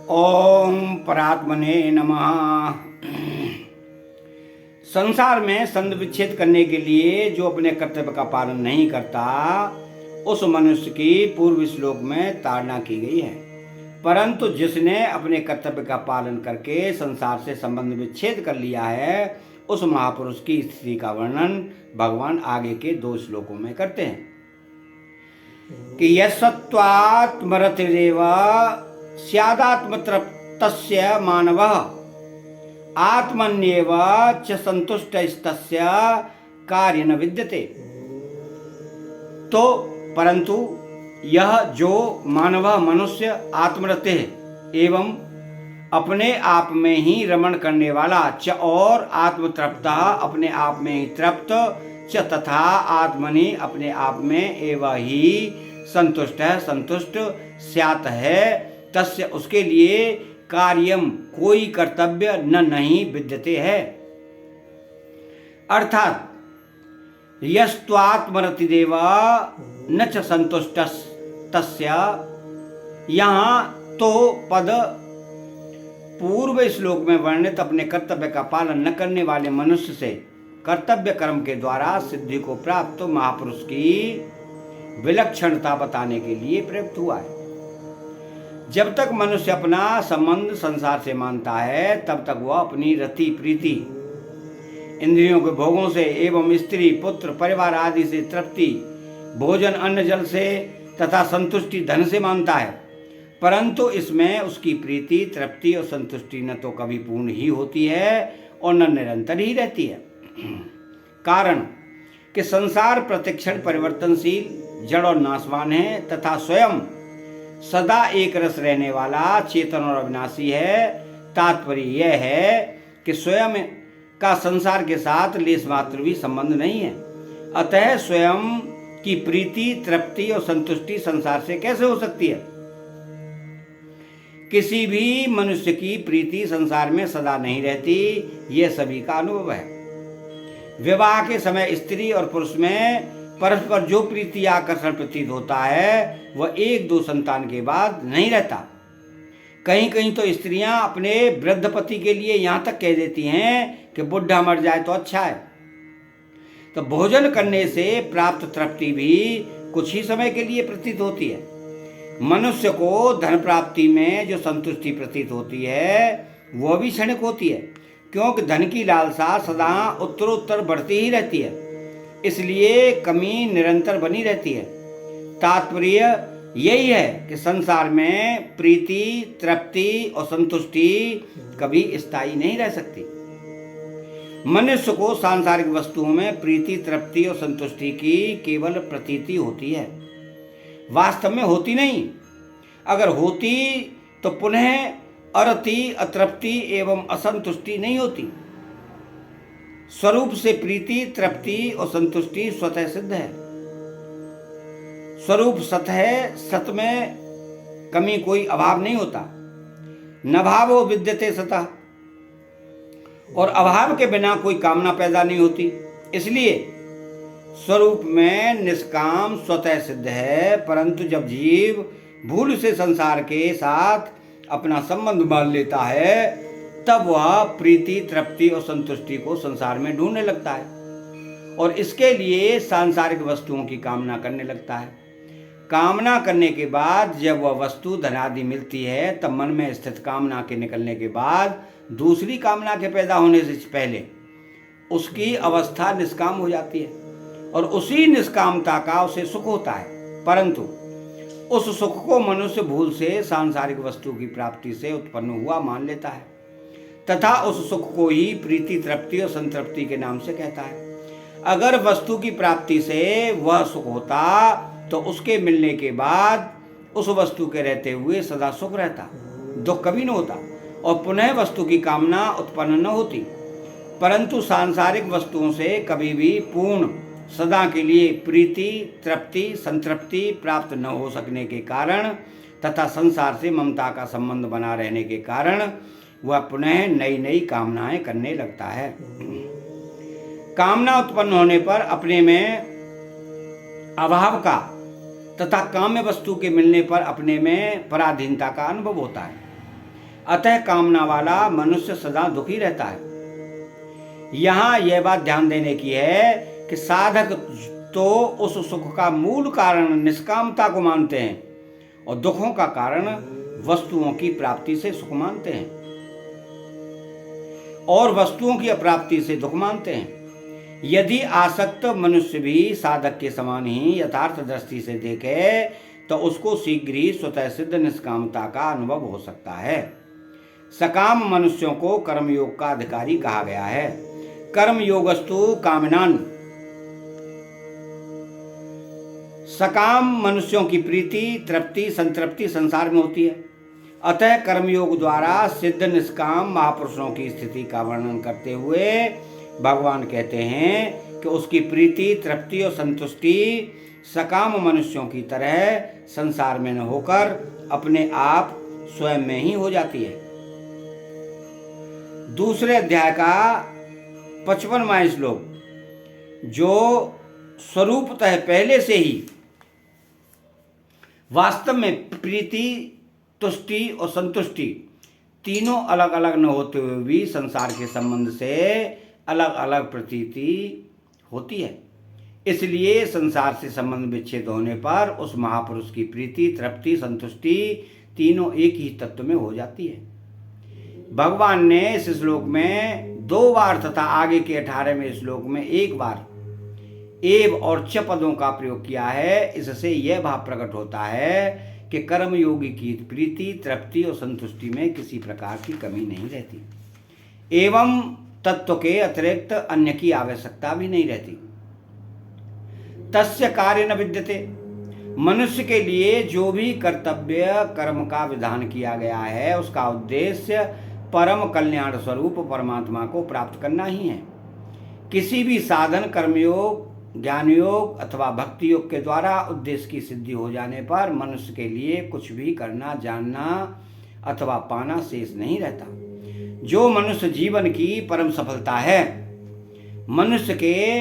ओम परात्मने नमः। संसार में संध विच्छेद करने के लिए जो अपने कर्तव्य का पालन नहीं करता, उस मनुष्य की पूर्व श्लोक में ताड़ना की गई है। परंतु जिसने अपने कर्तव्य का पालन करके संसार से संबंध विच्छेद कर लिया है, उस महापुरुष की स्थिति का वर्णन भगवान आगे के 2 श्लोकों में करते हैं कि यस्त्वात्मरतिरेव स्यादात्मतृप्तस्य मानवः आत्मन्येव च संतुष्टस्तस्य कार्य न विद्यते। तो परंतु यह जो मानव मनुष्य आत्मरत है एवं अपने आप में ही रमण करने वाला, च और आत्मतृप्त अपने आप में ही तृप्त, च तथा आत्मनि अपने आप में एवं ही संतुष्ट है, संतुष्ट स्यात् है, तस्य उसके लिए कार्यम कोई कर्तव्य न नहीं विद्यते है। अर्थात यस्त्वात्मरतिरेव न च संतुष्ट तस्य, यहाँ तो पद पूर्व श्लोक में वर्णित अपने कर्तव्य का पालन न करने वाले मनुष्य से कर्तव्य कर्म के द्वारा सिद्धि को प्राप्त महापुरुष की विलक्षणता बताने के लिए प्रयुक्त हुआ है। जब तक मनुष्य अपना संबंध संसार से मानता है, तब तक वह अपनी रति प्रीति इंद्रियों के भोगों से एवं स्त्री पुत्र परिवार आदि से तृप्ति, भोजन अन्न जल से तथा संतुष्टि धन से मानता है। परंतु इसमें उसकी प्रीति तृप्ति और संतुष्टि न तो कभी पूर्ण ही होती है और न निरंतर ही रहती है। कारण कि संसार प्रतिक्षण परिवर्तनशील, जड़ और नाशवान है तथा स्वयं सदा एक रस रहने वाला, चेतन और अविनाशी है। तात्पर्य यह है कि स्वयं का संसार के साथ लेश मात्र भी संबंध नहीं है। अतः स्वयं की प्रीति तृप्ति और संतुष्टि संसार से कैसे हो सकती है? किसी भी मनुष्य की प्रीति संसार में सदा नहीं रहती, यह सभी का अनुभव है। विवाह के समय स्त्री और पुरुष में परस्पर जो प्रीति आकर्षण प्रतीत होता है, वह 1-2 संतान के बाद नहीं रहता। कहीं कहीं तो स्त्रियां अपने वृद्ध पति के लिए यहाँ तक कह देती हैं कि बुढ़ा मर जाए तो अच्छा है। तो भोजन करने से प्राप्त तृप्ति भी कुछ ही समय के लिए प्रतीत होती है। मनुष्य को धन प्राप्ति में जो संतुष्टि प्रतीत होती है, वह भी क्षणिक होती है, क्योंकि धन की लालसा सदा उत्तरोत्तर बढ़ती ही रहती है, इसलिए कमी निरंतर बनी रहती है। तात्पर्य यही है कि संसार में प्रीति तृप्ति और संतुष्टि कभी स्थायी नहीं रह सकती। मनुष्य को सांसारिक वस्तुओं में प्रीति तृप्ति और संतुष्टि की केवल प्रतीति होती है, वास्तव में होती नहीं। अगर होती तो पुनः अरति अतृप्ति एवं असंतुष्टि नहीं होती। स्वरूप से प्रीति तृप्ति और संतुष्टि स्वतः सिद्ध है। स्वरूप सत है, सत में कमी कोई अभाव नहीं होता। न भावो विद्यते सतः, और अभाव के बिना कोई कामना पैदा नहीं होती। इसलिए स्वरूप में निष्काम स्वतः सिद्ध है। परंतु जब जीव भूल से संसार के साथ अपना संबंध बांध लेता है, तब वह प्रीति तृप्ति और संतुष्टि को संसार में ढूंढने लगता है और इसके लिए सांसारिक वस्तुओं की कामना करने लगता है। कामना करने के बाद जब वह वस्तु धनादि मिलती है, तब मन में स्थित कामना के निकलने के बाद दूसरी कामना के पैदा होने से पहले उसकी अवस्था निष्काम हो जाती है और उसी निष्कामता का उसे सुख होता है। परंतु उस सुख को मनुष्य भूल से सांसारिक वस्तु की प्राप्ति से उत्पन्न हुआ मान लेता है तथा उस सुख को ही प्रीति तृप्ति और संतृप्ति के नाम से कहता है। अगर वस्तु की प्राप्ति से वह सुख होता तो उसके मिलने के बाद उस वस्तु के रहते हुए सदा सुख रहता, दुख कभी न होता और पुनः वस्तु की कामना उत्पन्न न होती। परंतु सांसारिक वस्तुओं से कभी भी पूर्ण सदा के लिए प्रीति तृप्ति संतृप्ति प्राप्त न हो सकने के कारण तथा संसार से ममता का संबंध बना रहने के कारण वह पुनः नई नई कामनाएं करने लगता है। कामना उत्पन्न होने पर अपने में अभाव का तथा काम्य वस्तु के मिलने पर अपने में पराधीनता का अनुभव होता है। अतः कामना वाला मनुष्य सदा दुखी रहता है। यहाँ यह बात ध्यान देने की है कि साधक तो उस सुख का मूल कारण निष्कामता को मानते हैं और दुखों का कारण वस्तुओं की प्राप्ति से सुख मानते हैं और वस्तुओं की अप्राप्ति से दुख मानते हैं। यदि आसक्त मनुष्य भी साधक के समान ही यथार्थ दृष्टि से देखे तो उसको शीघ्र ही स्वतः सिद्ध निष्कामता का अनुभव हो सकता है। सकाम मनुष्यों को कर्मयोग का अधिकारी कहा गया है। कर्मयोगस्तु कामिनान। सकाम मनुष्यों की प्रीति, तृप्ति, संतृप्ति संसार में होती है। अतः कर्मयोग द्वारा सिद्ध निष्काम महापुरुषों की स्थिति का वर्णन करते हुए भगवान कहते हैं कि उसकी प्रीति, तृप्ति और संतुष्टि सकाम मनुष्यों की तरह संसार में न होकर अपने आप स्वयं में ही हो जाती है। दूसरे अध्याय का 55वां श्लोक, जो स्वरूपतः पहले से ही वास्तव में प्रीति, तुष्टि और संतुष्टि तीनों अलग अलग न होते हुए भी संसार के संबंध से अलग अलग प्रतीति होती है। इसलिए संसार से संबंध विच्छेद होने पर उस महापुरुष की प्रीति, तृप्ति, संतुष्टि तीनों एक ही तत्व में हो जाती है। भगवान ने इस श्लोक में 2 बार तथा आगे के 18वें श्लोक में 1 बार एव और च पदों का प्रयोग किया है। इससे यह भाव प्रकट होता है कि कर्मयोगी की प्रीति, तृप्ति और संतुष्टि में किसी प्रकार की कमी नहीं रहती एवं तत्व के अतिरिक्त अन्य की आवश्यकता भी नहीं रहती। तस्य कार्य न विद्यते। मनुष्य के लिए जो भी कर्तव्य कर्म का विधान किया गया है उसका उद्देश्य परम कल्याण स्वरूप परमात्मा को प्राप्त करना ही है। किसी भी साधन, कर्मयोग, ज्ञान योग अथवा भक्ति योग के द्वारा उद्देश्य की सिद्धि हो जाने पर मनुष्य के लिए कुछ भी करना, जानना अथवा पाना शेष नहीं रहता। जो मनुष्य जीवन की परम सफलता है, मनुष्य के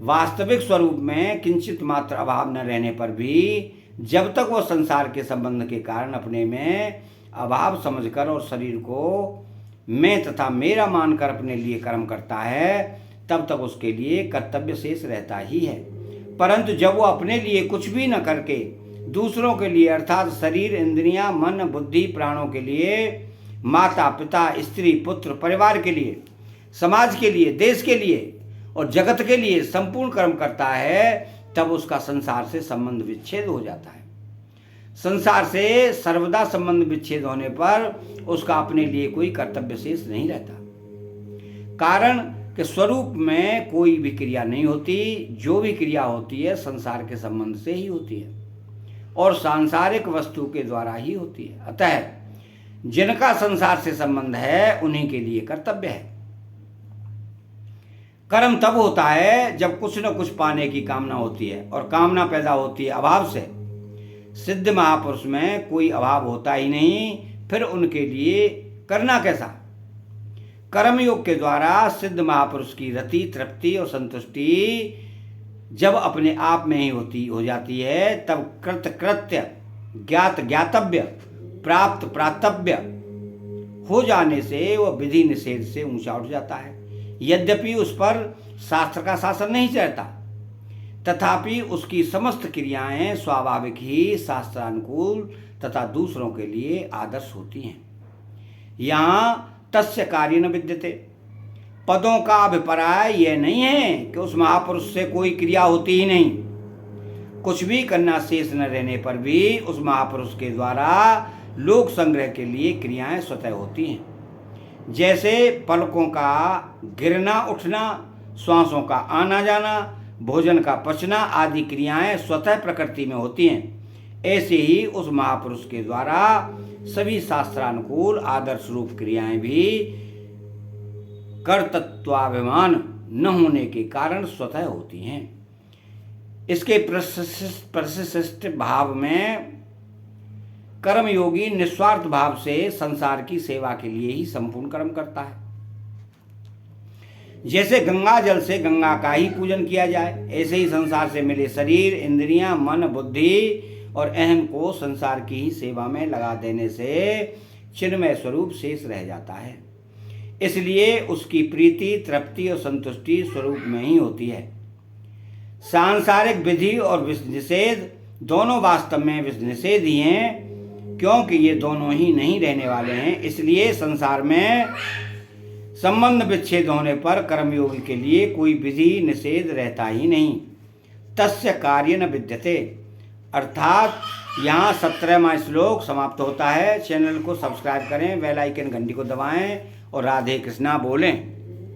वास्तविक स्वरूप में किंचित मात्र अभाव न रहने पर भी जब तक वो संसार के संबंध के कारण अपने में अभाव समझकर और शरीर को मैं तथा मेरा मानकर अपने लिए कर्म करता है, तब तक उसके लिए कर्तव्य शेष रहता ही है। परंतु जब वो अपने लिए कुछ भी न करके दूसरों के लिए अर्थात शरीर, इंद्रियां, मन, बुद्धि, प्राणों के लिए, माता पिता, स्त्री, पुत्र, परिवार के लिए, समाज के लिए, देश के लिए और जगत के लिए संपूर्ण कर्म करता है, तब उसका संसार से संबंध विच्छेद हो जाता है। संसार से सर्वदा संबंध विच्छेद होने पर उसका अपने लिए कोई कर्तव्य शेष नहीं रहता। कारण कि स्वरूप में कोई भी क्रिया नहीं होती। जो भी क्रिया होती है संसार के संबंध से ही होती है और सांसारिक वस्तु के द्वारा ही होती है। अतः जिनका संसार से संबंध है उन्हीं के लिए कर्तव्य है। कर्म तब होता है जब कुछ न कुछ पाने की कामना होती है और कामना पैदा होती है अभाव से। सिद्ध महापुरुष में कोई अभाव होता ही नहीं, फिर उनके लिए करना कैसा? कर्मयोग के द्वारा सिद्ध महापुरुष की रति, तृप्ति और संतुष्टि जब अपने आप में ही हो जाती है, तब कृत्य, ज्ञात ज्ञातव्य, प्राप्त प्राप्तव्य हो जाने से वह विधि निषेध से ऊंचा उठ जाता है। यद्यपि उस पर शास्त्र का शासन नहीं चलता, तथापि उसकी समस्त क्रियाएं स्वाभाविक ही शास्त्रानुकूल तथा दूसरों के लिए आदर्श होती हैं। यहाँ तस्य कार्य न विद्यते पदों का अभिप्राय यह नहीं है कि उस महापुरुष से कोई क्रिया होती ही नहीं। कुछ भी करना शेष न रहने पर भी उस महापुरुष के द्वारा लोक संग्रह के लिए क्रियाएं स्वतः होती हैं। जैसे पलकों का गिरना उठना, श्वासों का आना जाना, भोजन का पचना आदि क्रियाएं स्वतः प्रकृति में होती हैं, ऐसे ही उस महापुरुष के द्वारा सभी शास्त्रानुकूल आदर्श रूप क्रियाएं भी कर्तृत्वाभिमान न होने के कारण स्वतः होती हैं। इसके प्रशिष्ट भाव में कर्मयोगी निस्वार्थ भाव से संसार की सेवा के लिए ही संपूर्ण कर्म करता है। जैसे गंगा जल से गंगा का ही पूजन किया जाए, ऐसे ही संसार से मिले शरीर, इंद्रियां, मन, बुद्धि और अहम को संसार की ही सेवा में लगा देने से चिन्मय स्वरूप शेष रह जाता है। इसलिए उसकी प्रीति, तृप्ति और संतुष्टि स्वरूप में ही होती है। सांसारिक विधि और निषेध दोनों वास्तव में निषेध ही हैं, क्योंकि ये दोनों ही नहीं रहने वाले हैं। इसलिए संसार में संबंध विच्छेद होने पर कर्मयोगी के लिए कोई विधि निषेध रहता ही नहीं। तस्य कार्य न विद्यते। अर्थात यहाँ 17वां श्लोक समाप्त होता है। चैनल को सब्सक्राइब करें, बेल आइकन घंटी को दबाएं और राधे कृष्णा बोलें।